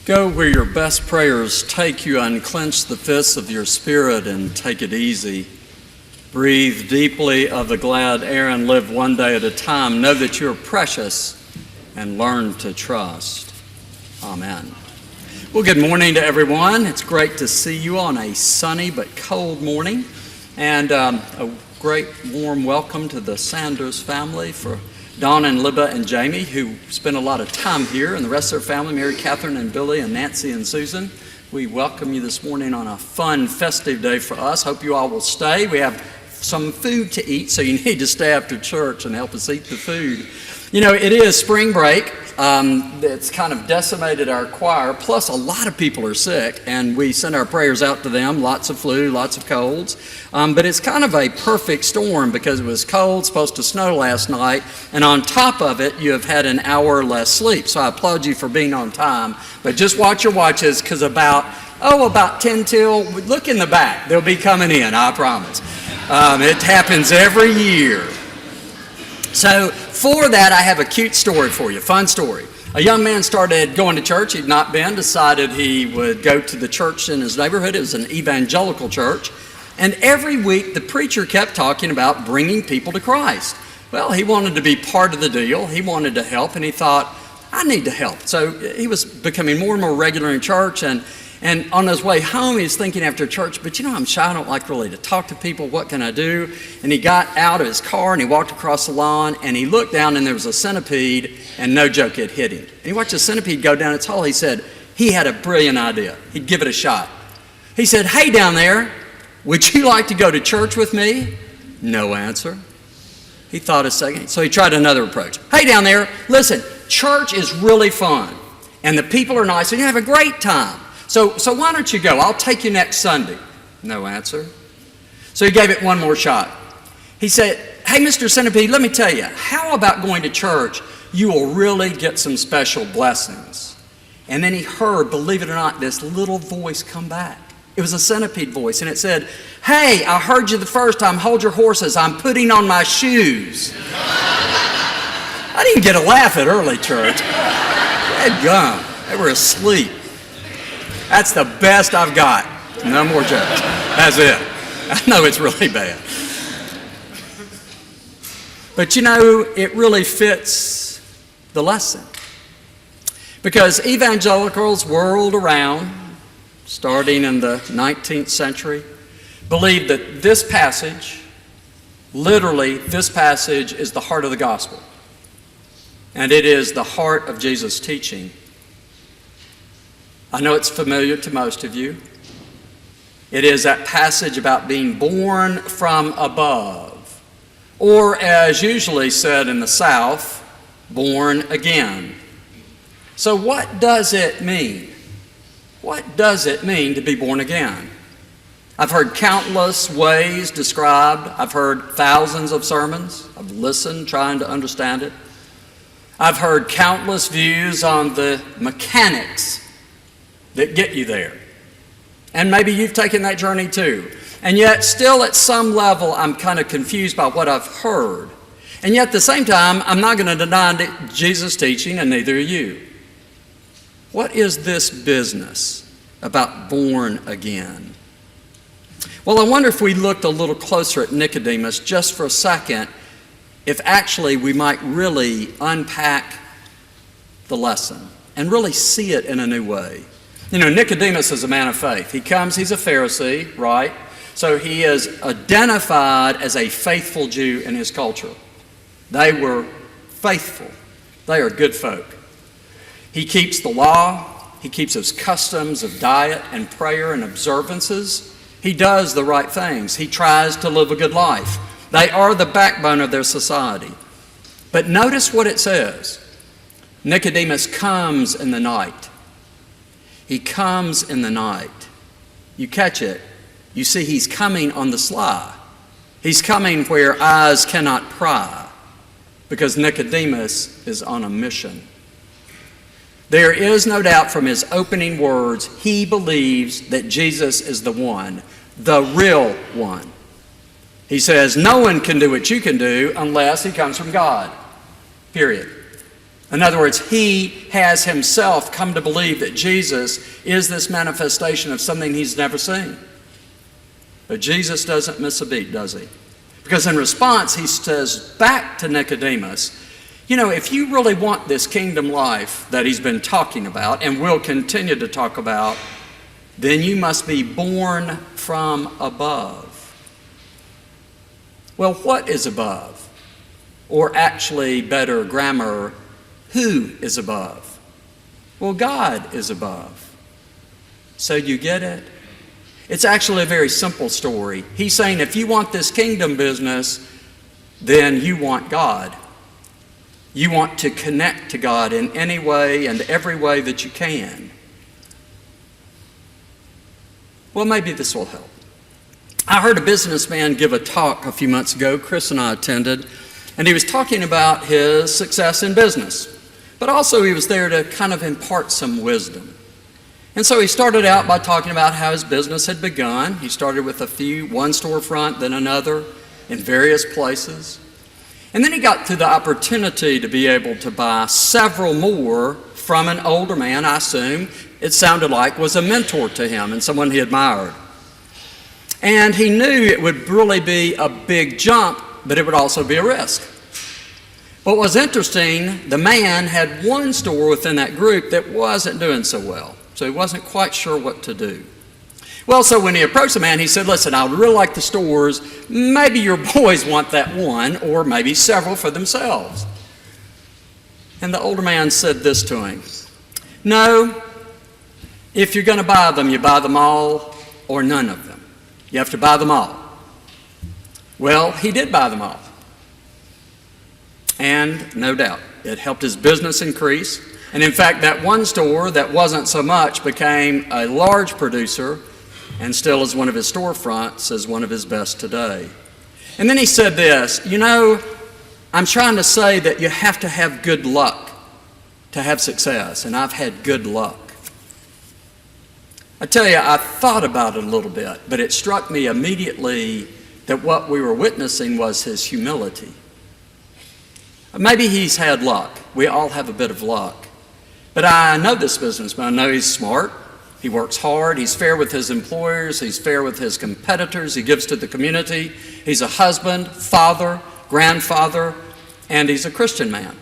Go where your best prayers take you, unclench the fists of your spirit and take it easy. Breathe deeply of the glad air and live one day at a time. Know that you're precious and learn to trust. Amen. Well, good morning to everyone. It's great to see you on a sunny but cold morning. And a great warm welcome to the Sanders family, for Don and Libba and Jamie, who spend a lot of time here, and the rest of their family, Mary, Catherine, and Billy, and Nancy, and Susan. We welcome you this morning on a fun, festive day for us. Hope you all will stay. We have some food to eat, so you need to stay after church and help us eat the food. You know, it is spring break. It's kind of decimated our choir, plus a lot of people are sick, and we send our prayers out to them. Lots of flu, lots of colds. But it's kind of a perfect storm because it was cold, supposed to snow last night, and on top of it, you have had an hour less sleep. So I applaud you for being on time. But just watch your watches, because about 10 till, look in the back. They'll be coming in, I promise. It happens every year. So for that, I have a cute story for you, fun story. A young man started going to church. He'd not been, decided he would go to the church in his neighborhood. It was an evangelical church. And every week, the preacher kept talking about bringing people to Christ. Well, he wanted to be part of the deal. He wanted to help, and he thought, I need to help. So he was becoming more and more regular in church, and on his way home, he was thinking after church, but you know, I'm shy, I don't like really to talk to people, what can I do? And he got out of his car and he walked across the lawn and he looked down and there was a centipede, and no joke, it hit him. And he watched the centipede go down its hole. He said he had a brilliant idea. He'd give it a shot. He said, hey down there, would you like to go to church with me? No answer. He thought a second, so he tried another approach. Hey down there, listen, church is really fun and the people are nice and you have a great time. So why don't you go? I'll take you next Sunday. No answer. So he gave it one more shot. He said, hey, Mr. Centipede, let me tell you, how about going to church? You will really get some special blessings. And then he heard, believe it or not, this little voice come back. It was a centipede voice, and it said, hey, I heard you the first time. Hold your horses. I'm putting on my shoes. I didn't get a laugh at early church. Dead gum. They were asleep. That's the best I've got. No more jokes. That's it. I know it's really bad. But you know, it really fits the lesson. Because evangelicals world around, starting in the 19th century, believed that this passage, literally this passage, is the heart of the gospel. And it is the heart of Jesus' teaching. I know it's familiar to most of you. It is that passage about being born from above, or as usually said in the South, born again. So what does it mean? What does it mean to be born again? I've heard countless ways described. I've heard thousands of sermons. I've listened, trying to understand it. I've heard countless views on the mechanics that get you there. And maybe you've taken that journey too. And yet still at some level I'm kind of confused by what I've heard. And yet at the same time I'm not going to deny Jesus' teaching, and neither are you. What is this business about born again? Well, I wonder if we looked a little closer at Nicodemus just for a second, if actually we might really unpack the lesson and really see it in a new way. You know, Nicodemus is a man of faith. He comes, he's a Pharisee, right? So he is identified as a faithful Jew in his culture. They were faithful. They are good folk. He keeps the law. He keeps his customs of diet and prayer and observances. He does the right things. He tries to live a good life. They are the backbone of their society. But notice what it says. Nicodemus comes in the night. He comes in the night. You catch it. You see he's coming on the sly. He's coming where eyes cannot pry, because Nicodemus is on a mission. There is no doubt from his opening words, he believes that Jesus is the one, the real one. He says, no one can do what you can do unless he comes from God. Period. In other words, he has himself come to believe that Jesus is this manifestation of something he's never seen. But Jesus doesn't miss a beat, does he? Because in response, he says back to Nicodemus, you know, if you really want this kingdom life that he's been talking about and will continue to talk about, then you must be born from above. Well, what is above? Or actually, better grammar, who is above? Well, God is above. So you get it? It's actually a very simple story. He's saying if you want this kingdom business, then you want God. You want to connect to God in any way and every way that you can. Well, maybe this will help. I heard a businessman give a talk a few months ago. Chris and I attended, and he was talking about his success in business. But also he was there to kind of impart some wisdom. And so he started out by talking about how his business had begun. He started with one storefront, then another, in various places. And then he got to the opportunity to be able to buy several more from an older man, I assume, it sounded like was a mentor to him and someone he admired. And he knew it would really be a big jump, but it would also be a risk. What was interesting, the man had one store within that group that wasn't doing so well, so he wasn't quite sure what to do. Well, so when he approached the man, he said, listen, I would really like the stores. Maybe your boys want that one, or maybe several for themselves. And the older man said this to him, no, if you're going to buy them, you buy them all or none of them. You have to buy them all. Well, he did buy them all. And no doubt, it helped his business increase. And in fact, that one store that wasn't so much became a large producer and still is one of his storefronts as one of his best today. And then he said this, you know, I'm trying to say that you have to have good luck to have success, and I've had good luck. I tell you, I thought about it a little bit, but it struck me immediately that what we were witnessing was his humility. Maybe he's had luck. We all have a bit of luck. But I know this businessman. I know he's smart. He works hard. He's fair with his employers. He's fair with his competitors. He gives to the community. He's a husband, father, grandfather, and he's a Christian man.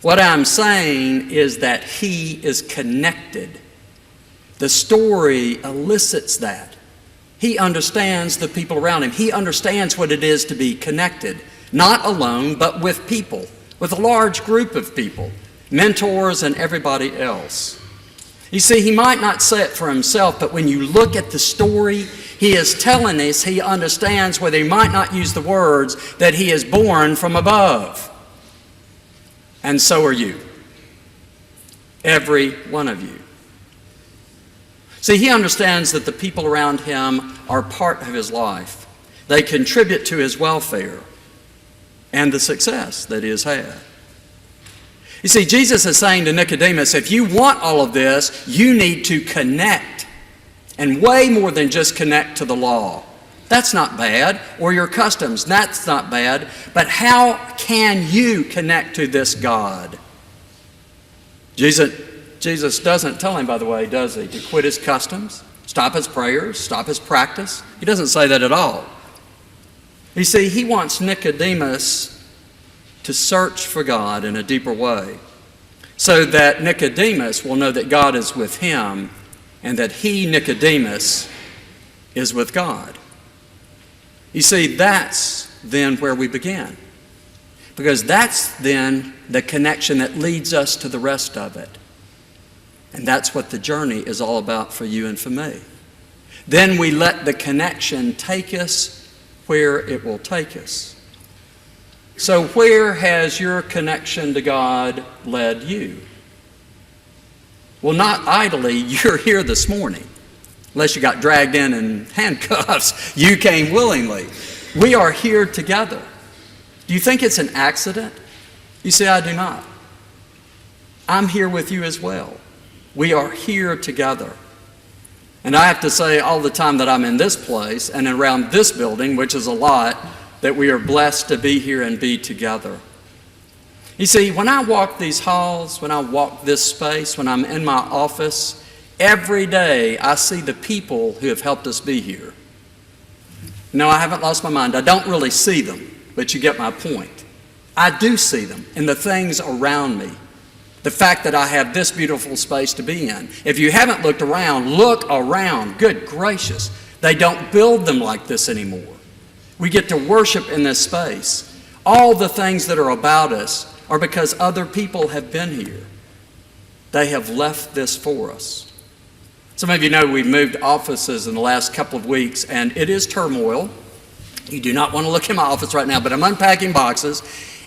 What I'm saying is that he is connected. The story elicits that. He understands the people around him. He understands what it is to be connected, not alone, but with people, with a large group of people, mentors and everybody else. You see, he might not say it for himself, but when you look at the story, he is telling us he understands, whether he might not use the words, that he is born from above. And so are you. Every one of you. See, he understands that the people around him are part of his life. They contribute to his welfare and the success that he has had. You see, Jesus is saying to Nicodemus, if you want all of this, you need to connect. And way more than just connect to the law. That's not bad. Or your customs. That's not bad. But how can you connect to this God? Jesus doesn't tell him, by the way, does he, to quit his customs, stop his prayers, stop his practice. He doesn't say that at all. You see, he wants Nicodemus to search for God in a deeper way so that Nicodemus will know that God is with him and that he, Nicodemus, is with God. You see, that's then where we begin, because that's then the connection that leads us to the rest of it. And that's what the journey is all about for you and for me. Then we let the connection take us where it will take us. So where has your connection to God led you? Well, not idly, you're here this morning. Unless you got dragged in handcuffs, you came willingly. We are here together. Do you think it's an accident? You say, I do not. I'm here with you as well. We are here together. And I have to say all the time that I'm in this place and around this building, which is a lot, that we are blessed to be here and be together. You see, when I walk these halls, when I walk this space, when I'm in my office, every day I see the people who have helped us be here. No, I haven't lost my mind. I don't really see them, but you get my point. I do see them in the things around me. The fact that I have this beautiful space to be in. If you haven't looked around, look around. Good gracious. They don't build them like this anymore. We get to worship in this space. All the things that are about us are because other people have been here. They have left this for us. Some of you know we've moved offices in the last couple of weeks, and it is turmoil. You do not want to look in my office right now, but I'm unpacking boxes.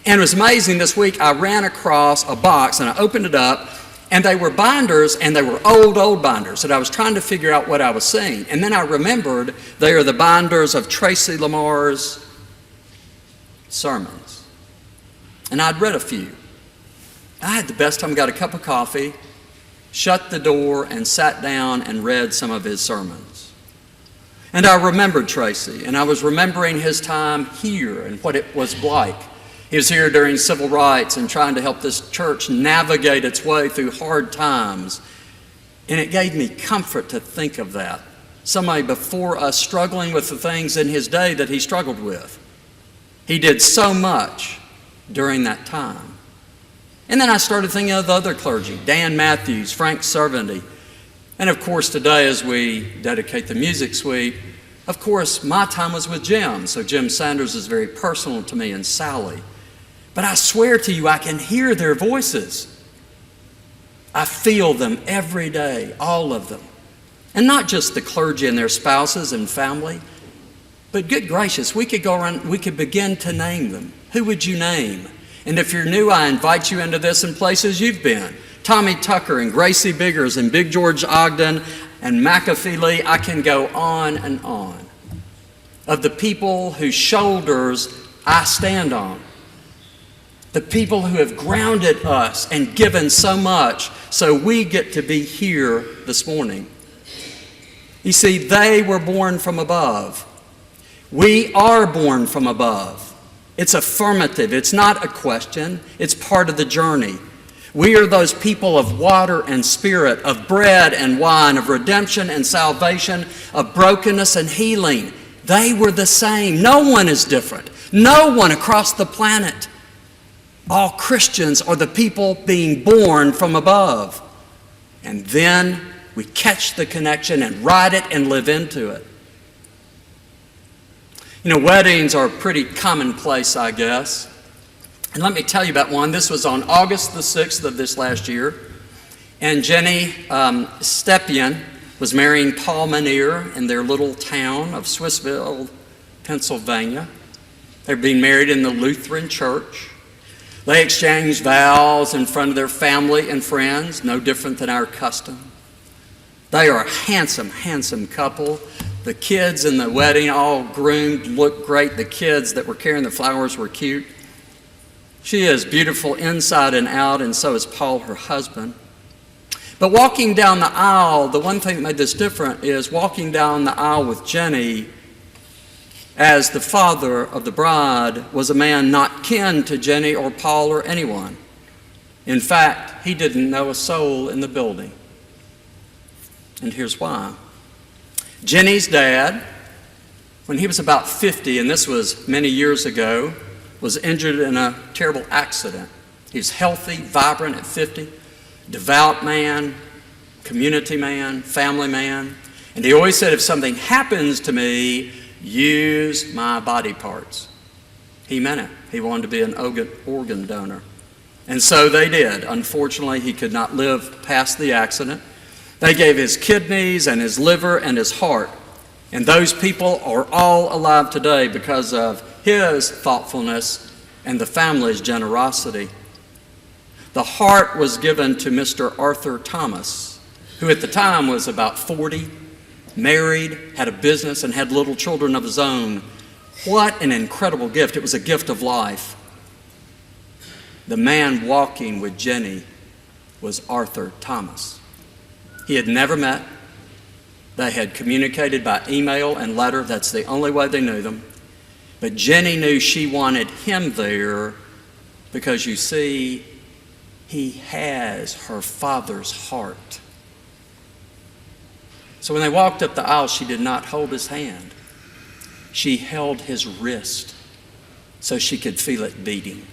And it was amazing, this week I ran across a box, and I opened it up, and they were binders, and they were old binders, and I was trying to figure out what I was seeing. And then I remembered they are the binders of Tracy Lamar's sermons. And I'd read a few. I had the best time, got a cup of coffee, shut the door, and sat down and read some of his sermons. And I remembered Tracy, and I was remembering his time here and what it was like. He was here during civil rights and trying to help this church navigate its way through hard times. And it gave me comfort to think of that. Somebody before us struggling with the things in his day that he struggled with. He did so much during that time. And then I started thinking of the other clergy, Dan Matthews, Frank Servanty. And of course today as we dedicate the music suite, of course my time was with Jim, so Jim Sanders is very personal to me, and Sally. But I swear to you, I can hear their voices. I feel them every day, all of them. And not just the clergy and their spouses and family, but good gracious, we could go around, we could begin to name them. Who would you name? And if you're new, I invite you into this in places you've been. Tommy Tucker and Gracie Biggers and Big George Ogden and McAfee Lee, I can go on and on. Of the people whose shoulders I stand on. The people who have grounded us and given so much so we get to be here this morning. You see, they were born from above. We are born from above. It's affirmative. It's not a question. It's part of the journey. We are those people of water and spirit, of bread and wine, of redemption and salvation, of brokenness and healing. They were the same. No one is different. No one across the planet. All Christians are the people being born from above. And then we catch the connection and ride it and live into it. You know, weddings are pretty commonplace, I guess. And let me tell you about one. This was on August the 6th of this last year. And Jenny Stepien was marrying Paul Manier in their little town of Swissville, Pennsylvania. They were being married in the Lutheran church. They exchanged vows in front of their family and friends, no different than our custom. They are a handsome, handsome couple. The kids in the wedding, all groomed, looked great. The kids that were carrying the flowers were cute. She is beautiful inside and out, and so is Paul, her husband. But walking down the aisle, the one thing that made this different is walking down the aisle with Jenny as the father of the bride was a man not kin to Jenny or Paul or anyone. In fact, he didn't know a soul in the building. And here's why. Jenny's dad, when he was about 50, and this was many years ago, was injured in a terrible accident. He was healthy, vibrant at 50, devout man, community man, family man. And he always said, if something happens to me, use my body parts. He meant it. He wanted to be an organ donor. And so they did. Unfortunately, he could not live past the accident. They gave his kidneys and his liver and his heart. And those people are all alive today because of his thoughtfulness and the family's generosity. The heart was given to Mr. Arthur Thomas, who at the time was about 40, married, had a business, and had little children of his own. What an incredible gift. It was a gift of life. The man walking with Jenny was Arthur Thomas. He had never met. They had communicated by email and letter. That's the only way they knew them. But Jenny knew she wanted him there Because you see, he has her father's heart. So when they walked up the aisle, she did not hold his hand. She held his wrist so she could feel it beating.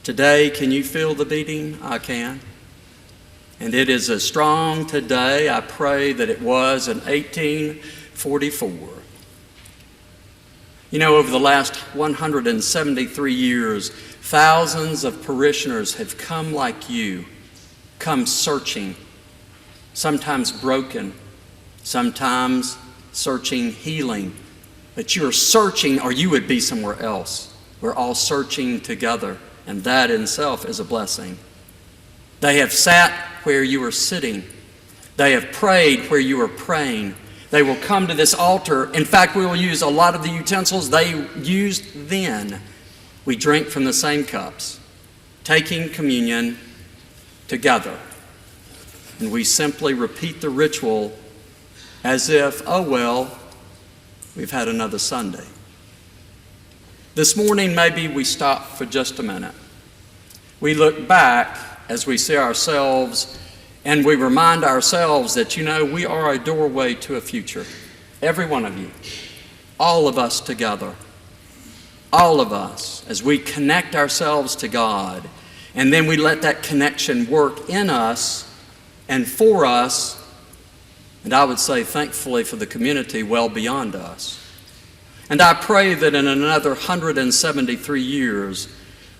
Today, can you feel the beating? I can. And it is as strong today, I pray, that it was in 1844. You know, over the last 173 years, thousands of parishioners have come like you, come searching, sometimes broken, sometimes searching healing. But you're searching, or you would be somewhere else. We're all searching together, and that in itself is a blessing. They have sat where you were sitting. They have prayed where you were praying. They will come to this altar. In fact, we will use a lot of the utensils they used then. We drink from the same cups, taking communion together. And we simply repeat the ritual as if, oh well, we've had another Sunday. This morning, maybe we stop for just a minute. We look back as we see ourselves, and we remind ourselves that, you know, we are a doorway to a future. Every one of you, all of us together, all of us, as we connect ourselves to God, and then we let that connection work in us and for us, and I would say thankfully for the community well beyond us. And I pray that in another 173 years,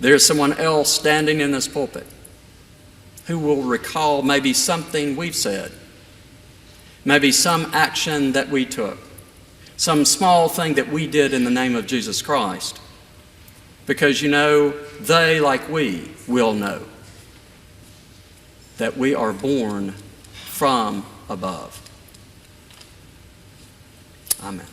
there's someone else standing in this pulpit who will recall maybe something we've said, maybe some action that we took, some small thing that we did in the name of Jesus Christ. Because, you know, they, like we, will know that we are born from above. Amen.